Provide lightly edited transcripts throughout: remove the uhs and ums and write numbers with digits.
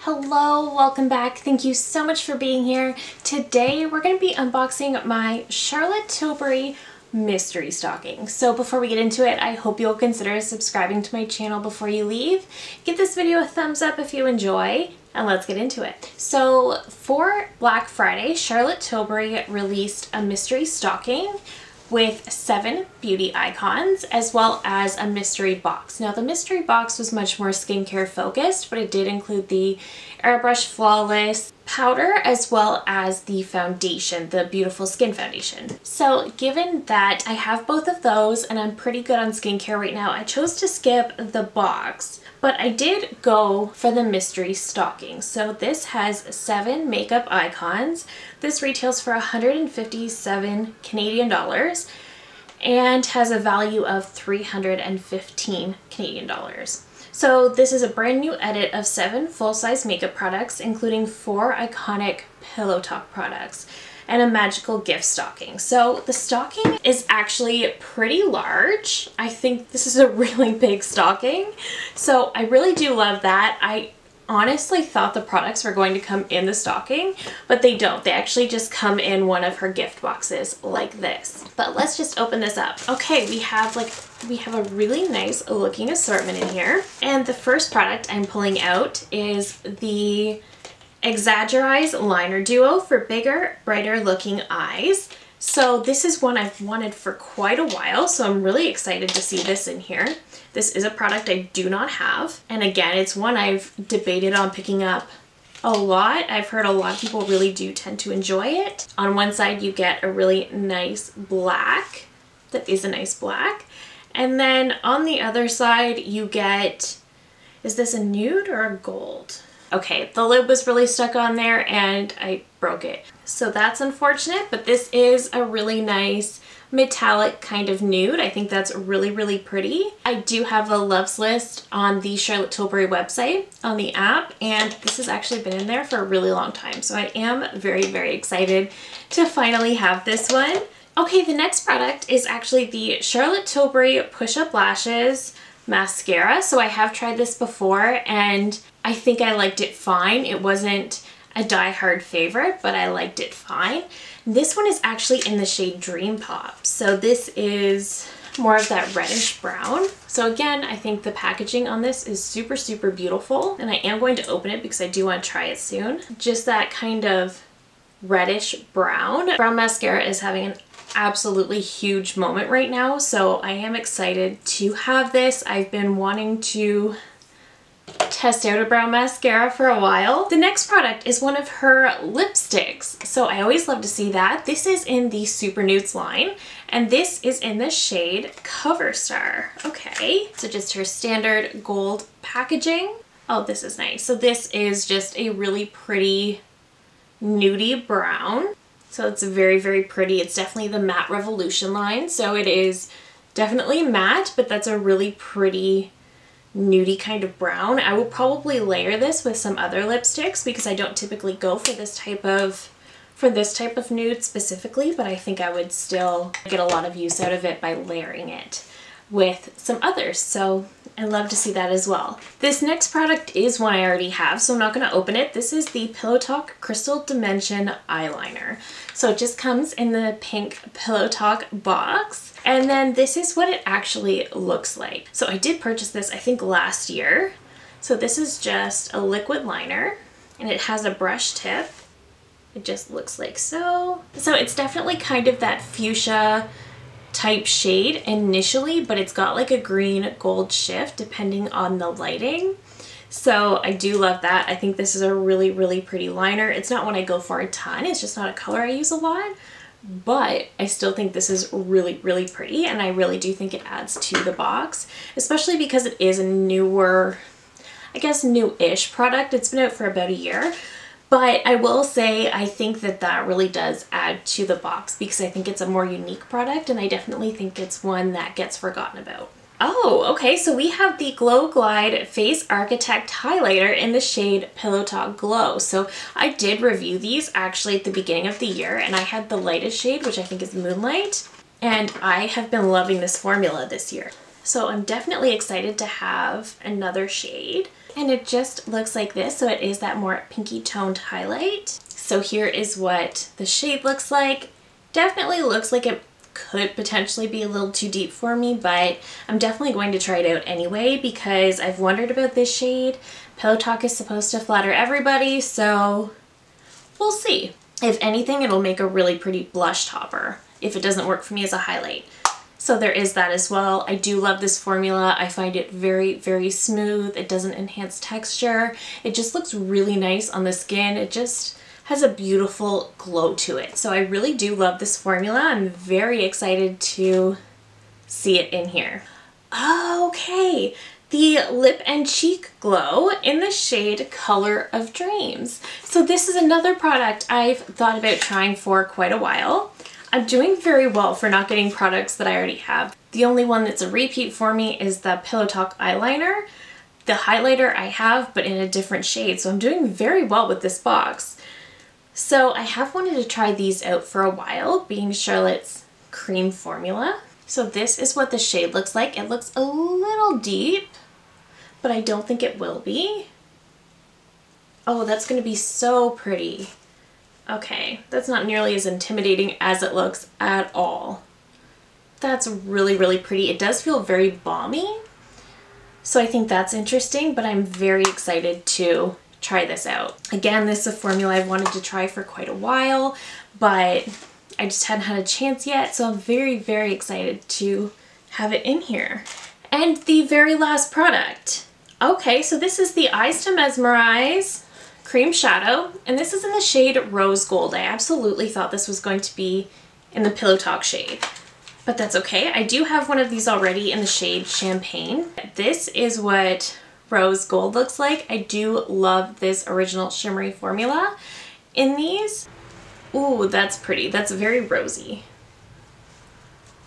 Hello, welcome back. Thank you so much for being here. Today we're going to be unboxing my Charlotte Tilbury mystery stocking. So before we get into it, I hope you'll consider subscribing to my channel before you leave. Give this video a thumbs up if you enjoy, and let's get into it. So for Black Friday, Charlotte Tilbury released a mystery stocking with 7 beauty icons as well as a mystery box. Now the mystery box was much more skincare focused, but it did include the Airbrush Flawless powder as well as the foundation, the Beautiful Skin Foundation. So given that I have both of those and I'm pretty good on skincare right now, I chose to skip the box. But I did go for the mystery stocking. So this has 7 makeup icons. This retails for 157 Canadian dollars and has a value of 315 Canadian dollars. So this is a brand new edit of 7 full-size makeup products, including 4 iconic pillow talk products and a magical gift stocking. So the stocking is actually pretty large. I think this is a really big stocking. So I really do love that. I honestly thought the products were going to come in the stocking, but they don't. They actually just come in one of her gift boxes like this. But let's just open this up. Okay, we have a really nice looking assortment in here. And the first product I'm pulling out is the Exaggerize Liner Duo for bigger, brighter looking eyes. So this is one I've wanted for quite a while, so I'm really excited to see this in here. This is a product I do not have, and again, it's one I've debated on picking up a lot. I've heard a lot of people really do tend to enjoy it. On one side you get a really nice black, that is a nice black, and then on the other side you get, is this a nude or a gold? Okay, the lid was really stuck on there and I broke it. So that's unfortunate, but this is a really nice metallic kind of nude. I think that's really, really pretty. I do have a loves list on the Charlotte Tilbury website on the app, and this has actually been in there for a really long time. So I am very, very excited to finally have this one. Okay, the next product is actually the Charlotte Tilbury Push-Up Lashes mascara. So I have tried this before and I think I liked it fine. It wasn't a die-hard favorite, but I liked it fine. This one is actually in the shade Dream Pop. So this is more of that reddish brown. So again, I think the packaging on this is super, super beautiful, and I am going to open it because I do want to try it soon. Just that kind of reddish brown. Brown mascara is having an absolutely huge moment right now, so I am excited to have this. I've been wanting to test out a brown mascara for a while. The next product is one of her lipsticks, so I always love to see that. This is in the Super Nudes line, and this is in the shade Cover Star. Okay, so just her standard gold packaging. Oh, this is nice. So this is just a really pretty nudie brown. So it's very, very pretty. It's definitely the Matte Revolution line. So it is definitely matte, but that's a really pretty nudie kind of brown. I will probably layer this with some other lipsticks because I don't typically go for this type of nude specifically, but I think I would still get a lot of use out of it by layering it with some others. So I love to see that as well. This next product is one I already have, so I'm not going to open it. This is the Pillow Talk Crystal Dimension Eyeliner. So it just comes in the pink Pillow Talk box. And then this is what it actually looks like. So I did purchase this, I think, last year. So this is just a liquid liner, and it has a brush tip. It just looks like so. So it's definitely kind of that fuchsia type shade initially, but it's got like a green gold shift depending on the lighting. So I do love that. I think this is a really, really pretty liner. It's not one I go for a ton. It's just not a color I use a lot, but I still think this is really, really pretty, and I really do think it adds to the box, especially because it is a newer, I guess new-ish product. It's been out for about a year. But I will say I think that that really does add to the box because I think it's a more unique product, and I definitely think it's one that gets forgotten about. Oh, okay, so we have the Glow Glide Face Architect Highlighter in the shade Pillow Talk Glow. So I did review these actually at the beginning of the year, and I had the lightest shade, which I think is Moonlight, and I have been loving this formula this year. So I'm definitely excited to have another shade. And it just looks like this, so it is that more pinky toned highlight. So here is what the shade looks like. Definitely looks like it could potentially be a little too deep for me, but I'm definitely going to try it out anyway because I've wondered about this shade. Pillow Talk is supposed to flatter everybody, so we'll see. If anything, it'll make a really pretty blush topper if it doesn't work for me as a highlight. So there is that as well. I do love this formula. I find it very, very smooth. It doesn't enhance texture. It just looks really nice on the skin. It just has a beautiful glow to it. So I really do love this formula. I'm very excited to see it in here. Okay, the Lip and Cheek Glow in the shade Color of Dreams. So this is another product I've thought about trying for quite a while. I'm doing very well for not getting products that I already have. The only one that's a repeat for me is the Pillow Talk eyeliner. The highlighter I have, but in a different shade, so I'm doing very well with this box. So I have wanted to try these out for a while, being Charlotte's cream formula. So this is what the shade looks like. It looks a little deep, but I don't think it will be. Oh, that's going to be so pretty. Okay, that's not nearly as intimidating as it looks at all. That's really, really pretty. It does feel very balmy, so I think that's interesting, but I'm very excited to try this out. Again, this is a formula I've wanted to try for quite a while, but I just hadn't had a chance yet, so I'm very, very excited to have it in here. And the very last product. Okay, so this is the Eyes to Mesmerize Cream Shadow, and this is in the shade Rose Gold. I absolutely thought this was going to be in the Pillow Talk shade, but that's okay. I do have one of these already in the shade Champagne. This is what Rose Gold looks like. I do love this original shimmery formula in these. Ooh, that's pretty. That's very rosy.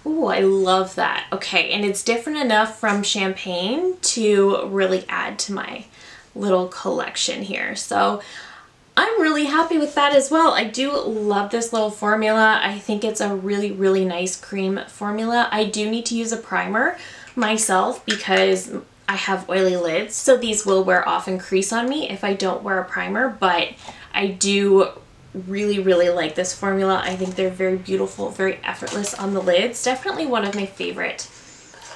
Ooh, I love that. Okay, and it's different enough from Champagne to really add to my little collection here. So I'm really happy with that as well. I do love this little formula. I think it's a really, really nice cream formula. I do need to use a primer myself because I have oily lids, so these will wear off and crease on me if I don't wear a primer, but I do really, really like this formula. I think they're very beautiful, very effortless on the lids. Definitely one of my favorite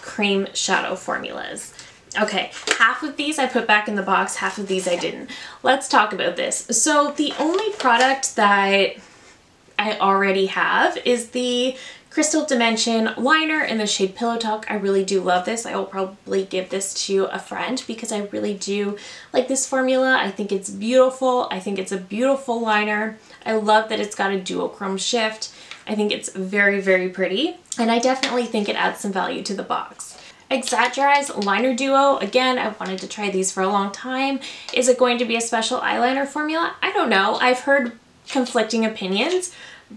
cream shadow formulas. Okay, half of these I put back in the box, half of these I didn't. Let's talk about this. So the only product that I already have is the Crystal Dimension liner in the shade Pillow Talk. I really do love this. I will probably give this to a friend because I really do like this formula. I think it's beautiful. I think it's a beautiful liner. I love that it's got a duochrome shift. I think it's very, very pretty, and I definitely think it adds some value to the box. Exaggerize Liner Duo. Again, I wanted to try these for a long time. Is it going to be a special eyeliner formula? I don't know. I've heard conflicting opinions,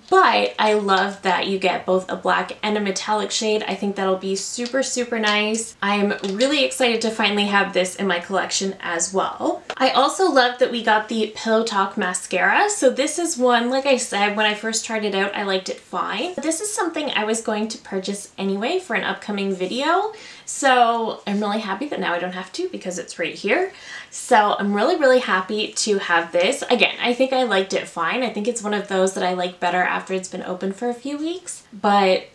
but I love that you get both a black and a metallic shade. I think that'll be super, super nice. I'm really excited to finally have this in my collection as well. I also love that we got the Pillow Talk mascara. So this is one, like I said, when I first tried it out, I liked it fine. This is something I was going to purchase anyway for an upcoming video. So I'm really happy that now I don't have to because it's right here. So I'm really, really happy to have this. Again, I think I liked it fine. I think it's one of those that I like better after it's been open for a few weeks, but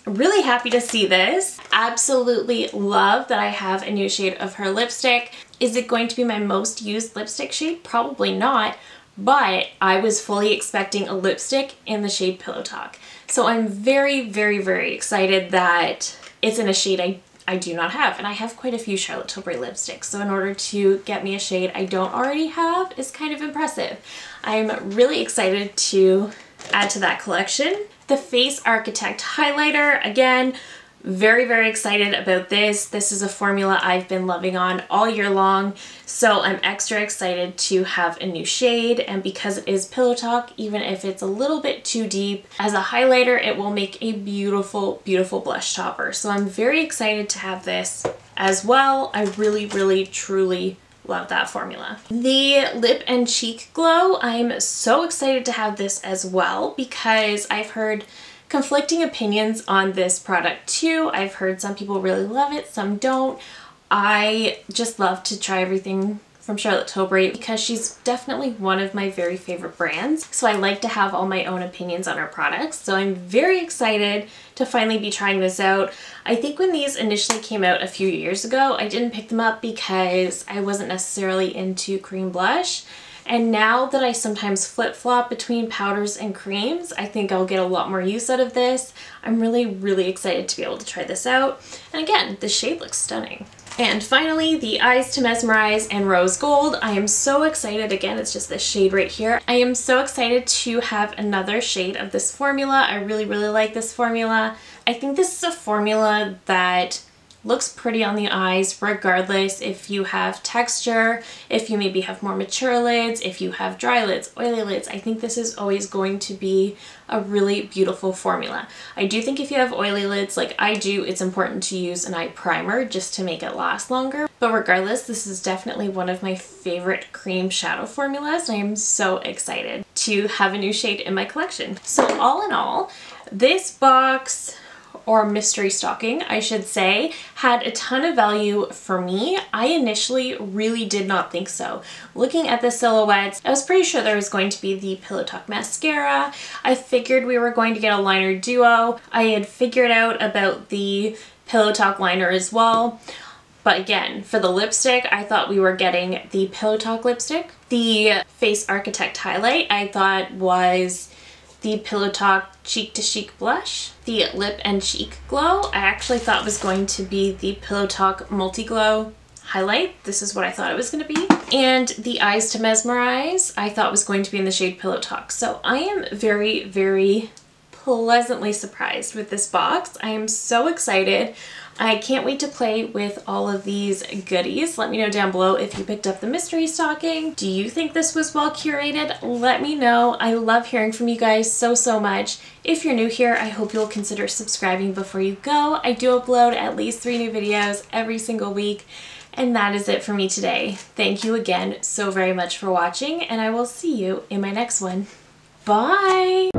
really happy to see this. Absolutely love that I have a new shade of her lipstick. Is it going to be my most used lipstick shade? Probably not, but I was fully expecting a lipstick in the shade Pillow Talk. So I'm very, very, very excited that it's in a shade I do not have, and I have quite a few Charlotte Tilbury lipsticks, so in order to get me a shade I don't already have is kind of impressive. I'm really excited to add to that collection. The Face Architect highlighter, again, very, very excited about this. This is a formula I've been loving on all year long, so I'm extra excited to have a new shade, and because it is Pillow Talk, even if it's a little bit too deep, as a highlighter it will make a beautiful, beautiful blush topper. So I'm very excited to have this as well. I really, really, truly love that formula. The Lip and Cheek Glow, I'm so excited to have this as well because I've heard conflicting opinions on this product too. I've heard some people really love it, some don't. I just love to try everything from Charlotte Tilbury because she's definitely one of my very favorite brands. So I like to have all my own opinions on her products. So I'm very excited to finally be trying this out. I think when these initially came out a few years ago, I didn't pick them up because I wasn't necessarily into cream blush. And now that I sometimes flip-flop between powders and creams, I think I'll get a lot more use out of this. I'm really excited to be able to try this out. And again, the shade looks stunning. And finally, the Eyes to Mesmerize and Rose Gold. I am so excited. Again, it's just this shade right here. I am so excited to have another shade of this formula. I really like this formula. I think this is a formula that looks pretty on the eyes regardless if you have texture, if you maybe have more mature lids, if you have dry lids, oily lids. I think this is always going to be a really beautiful formula. I do think if you have oily lids like I do, it's important to use an eye primer just to make it last longer. But regardless, this is definitely one of my favorite cream shadow formulas. I am so excited to have a new shade in my collection. So all in all, this box, or mystery stocking, I should say, had a ton of value for me. I initially really did not think so. Looking at the silhouettes, I was pretty sure there was going to be the Pillow Talk mascara. I figured we were going to get a liner duo. I had figured out about the Pillow Talk liner as well. But again, for the lipstick, I thought we were getting the Pillow Talk lipstick. The Face Architect highlight I thought was the Pillow Talk Cheek to Chic blush. The Lip and Cheek glow I actually thought was going to be the Pillow Talk Multi Glow highlight. This is what I thought it was going to be. And the Eyes to Mesmerize I thought was going to be in the shade Pillow Talk. So I am very pleasantly surprised with this box. I am so excited. I can't wait to play with all of these goodies. Let me know down below if you picked up the mystery stocking. Do you think this was well curated? Let me know. I love hearing from you guys so much. If you're new here, I hope you'll consider subscribing before you go. I do upload at least 3 new videos every single week. And that is it for me today. Thank you again so very much for watching, and I will see you in my next one. Bye!